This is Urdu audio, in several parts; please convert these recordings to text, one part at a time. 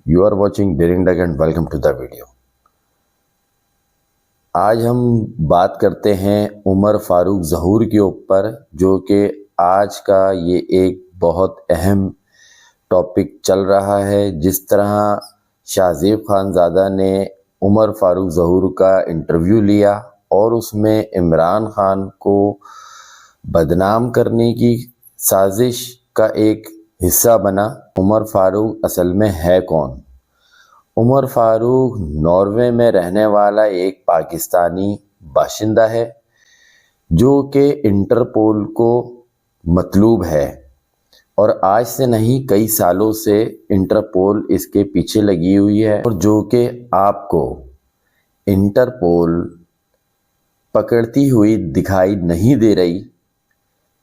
You are watching Daring Duck and welcome to the video. آج ہم بات کرتے ہیں عمر فاروق ظہور کے اوپر، جو کہ آج کا یہ ایک بہت اہم ٹاپک چل رہا ہے۔ جس طرح شاہ زیب خان زادہ نے عمر فاروق ظہور کا انٹرویو لیا اور اس میں عمران خان کو بدنام کرنے کی سازش کا ایک حصہ بنا۔ عمر فاروق اصل میں ہے کون؟ عمر فاروق ناروے میں رہنے والا ایک پاکستانی باشندہ ہے جو کہ انٹرپول کو مطلوب ہے، اور آج سے نہیں کئی سالوں سے انٹرپول اس کے پیچھے لگی ہوئی ہے، اور جو کہ آپ کو انٹرپول پکڑتی ہوئی دکھائی نہیں دے رہی،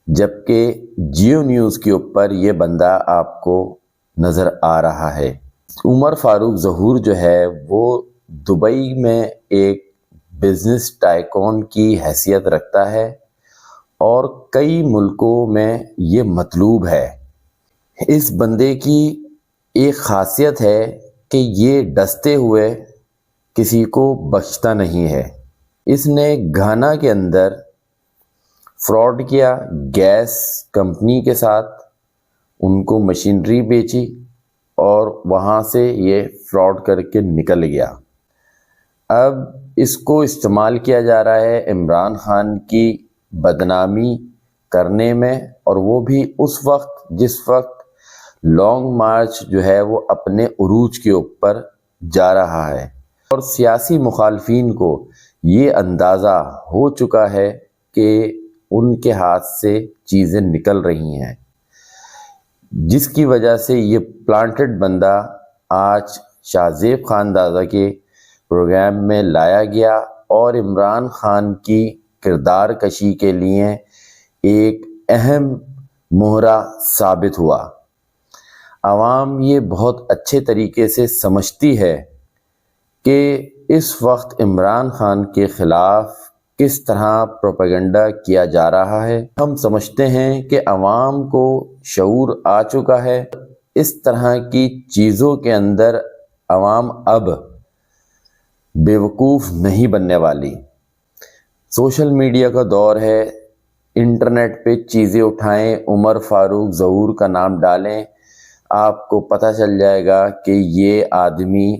جبکہ جیو نیوز کے اوپر یہ بندہ آپ کو نظر آ رہا ہے۔ عمر فاروق ظہور جو ہے وہ دبئی میں ایک بزنس ٹائکون کی حیثیت رکھتا ہے اور کئی ملکوں میں یہ مطلوب ہے۔ اس بندے کی ایک خاصیت ہے کہ یہ ڈستے ہوئے کسی کو بخشتا نہیں ہے۔ اس نے گھانا کے اندر فراڈ کیا، گیس کمپنی کے ساتھ ان کو مشینری بیچی اور وہاں سے یہ فراڈ کر کے نکل گیا۔ اب اس کو استعمال کیا جا رہا ہے عمران خان کی بدنامی کرنے میں، اور وہ بھی اس وقت جس وقت لانگ مارچ جو ہے وہ اپنے عروج کے اوپر جا رہا ہے، اور سیاسی مخالفین کو یہ اندازہ ہو چکا ہے کہ ان کے ہاتھ سے چیزیں نکل رہی ہیں، جس کی وجہ سے یہ پلانٹڈ بندہ آج شاہ زیب خان زادہ کے پروگرام میں لایا گیا اور عمران خان کی کردار کشی کے لیے ایک اہم مہرہ ثابت ہوا۔ عوام یہ بہت اچھے طریقے سے سمجھتی ہے کہ اس وقت عمران خان کے خلاف کس طرح پروپیگنڈا کیا جا رہا ہے۔ ہم سمجھتے ہیں کہ عوام کو شعور آ چکا ہے، اس طرح کی چیزوں کے اندر عوام اب بیوقوف نہیں بننے والی۔ سوشل میڈیا کا دور ہے، انٹرنیٹ پہ چیزیں اٹھائیں، عمر فاروق ظہور کا نام ڈالیں، آپ کو پتہ چل جائے گا کہ یہ آدمی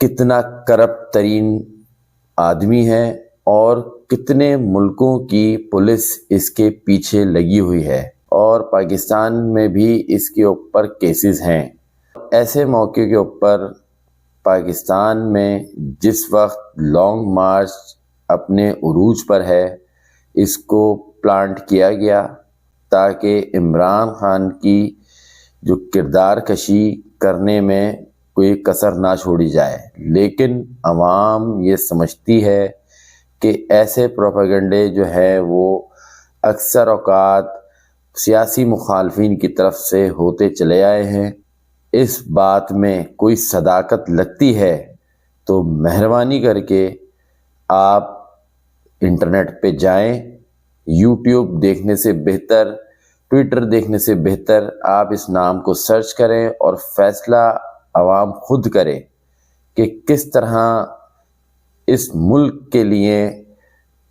کتنا کرپٹ ترین آدمی ہے اور کتنے ملکوں کی پولیس اس کے پیچھے لگی ہوئی ہے، اور پاکستان میں بھی اس کے اوپر کیسز ہیں۔ ایسے موقع کے اوپر پاکستان میں جس وقت لانگ مارچ اپنے عروج پر ہے، اس کو پلانٹ کیا گیا تاکہ عمران خان کی جو کردار کشی کرنے میں کوئی کسر نہ چھوڑی جائے، لیکن عوام یہ سمجھتی ہے کہ ایسے پروپیگنڈے جو ہے وہ اکثر اوقات سیاسی مخالفین کی طرف سے ہوتے چلے آئے ہیں۔ اس بات میں کوئی صداقت لگتی ہے تو مہربانی کر کے آپ انٹرنیٹ پہ جائیں، یوٹیوب دیکھنے سے بہتر، ٹویٹر دیکھنے سے بہتر آپ اس نام کو سرچ کریں اور فیصلہ عوام خود کرے کہ کس طرح اس ملک کے لیے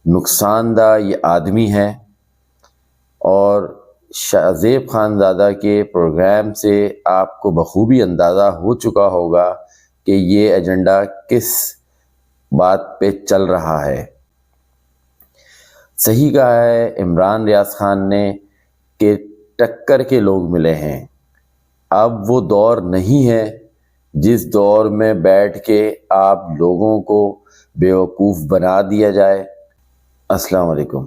نقصان دہ یہ آدمی ہے۔ اور شاہ زیب خان زادہ کے پروگرام سے آپ کو بخوبی اندازہ ہو چکا ہوگا کہ یہ ایجنڈا کس بات پہ چل رہا ہے۔ صحیح کہا ہے عمران ریاض خان نے کہ ٹکر کے لوگ ملے ہیں۔ اب وہ دور نہیں ہے جس دور میں بیٹھ کے آپ لوگوں کو بیوقوف بنا دیا جائے۔ السلام علیکم۔